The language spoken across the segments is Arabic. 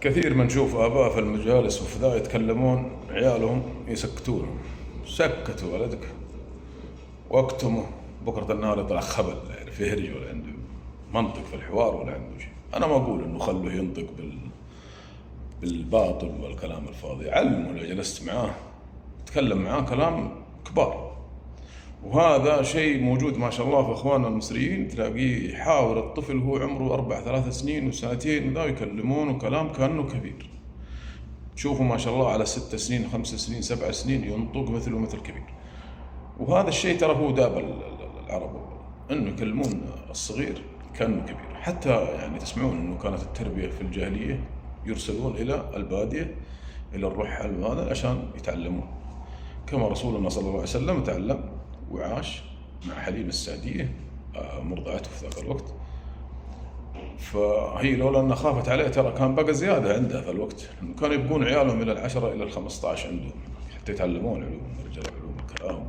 كثير ما نشوف آباء في المجالس وفي ذا يتكلمون عيالهم يسكتونهم. سكتوا ولدك واكتمه، بكرة النهار يطلع خبل، يعني فهرج ولا عنده منطق في الحوار ولا عنده شيء. أنا ما أقول إنه خلوه ينطق بالباطل والكلام الفاضي، علمه لو جلست معاه تكلم معاه كلام كبار. وهذا شيء موجود ما شاء الله في اخواننا المصريين، تلاقيه يحاور الطفل وهو عمره 3 سنين وسنتين وذا يكلمونه كلام كأنه كبير. تشوفوا ما شاء الله على 6 سنين 5 سنين 7 سنين ينطق مثله مثل كبير. وهذا الشيء ترى هو داب العرب، انه يكلمون الصغير كأنه كبير. حتى يعني تسمعون انه كانت التربية في الجاهلية يرسلون الى البادية الى الرحل هذا عشان يتعلمون، كما رسولنا صلى الله عليه وسلم تعلم وعاش مع حليمة السعدية مرضعته في ذاك الوقت. فهي لولا أنها خافت عليه ترى كان بقى زيادة عندها في الوقت، لأنه كانوا يبقون عيالهم إلى 10 إلى 15 عندهم حتى يتعلمون علوم الرجال، علوم الكلام.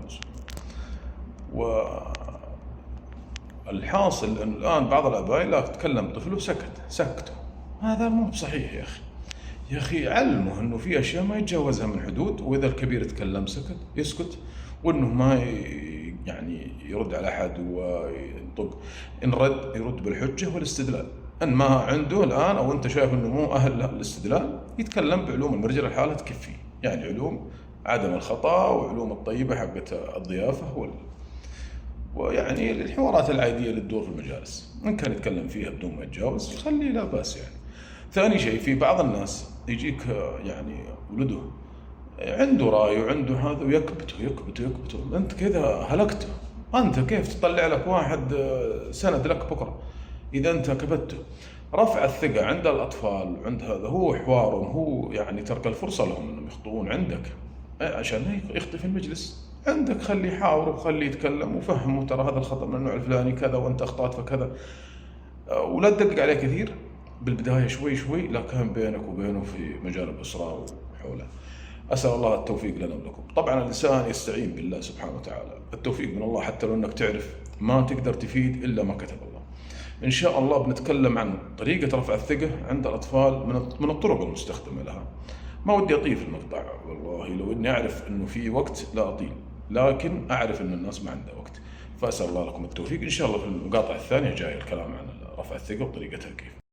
والحاصل أن الآن بعض الآباء لا تكلم طفله سكته. هذا مو بصحيح يا أخي. يا أخي علمه أنه في أشياء ما يتجاوزها من حدود، وإذا الكبير يتكلم يسكت، وأنه ما يعني يرد على أحد وينطق. إن رد يرد بالحجة والاستدلال. إن ما عنده الآن أو أنت شايف أنه مو أهل الاستدلال، يتكلم بعلوم المرجع الحالة تكفي، يعني علوم عدم الخطأ وعلوم الطيبة حقت الضيافة ويعني الحوارات العادية اللي تدور في المجالس، إن كان يتكلم فيها بدون ما يتجاوز خليه لا بأس يعني. ثاني شيء، في بعض الناس يجيك يعني ولده عنده رأي وعنده هذا ويكبته، أنت كذا هلكته. أنت كيف تطلع لك واحد سند لك بكرة إذا أنت كبته؟ رفع الثقة عند الأطفال وعند هذا هو حوارهم، هو يعني ترك الفرصة لهم أنهم يخطئون عندك عشان يخطئ في المجلس عندك. خليه يحاور وخليه يتكلم وفهمه ترى هذا الخطأ من النوع الفلاني كذا وأنت أخطأت فكذا، ولا تدقق عليه كثير بالبداية، شوي لا كان بينك وبينه في مجال الأسرة وحوله. أسأل الله التوفيق لنا ولكم. طبعا الإنسان يستعين بالله سبحانه وتعالى، التوفيق من الله، حتى لو أنك تعرف ما تقدر تفيد إلا ما كتب الله. إن شاء الله بنتكلم عن طريقة رفع الثقة عند الأطفال من الطرق المستخدمة لها. ما ودي أطيل في المقطع والله، لو إني أعرف إنه في وقت لا أطيل، لكن أعرف إن الناس ما عندها وقت. فأسأل الله لكم التوفيق. إن شاء الله في المقاطع الثانية جاي الكلام عن رفع الثقة وطريقتها كيف.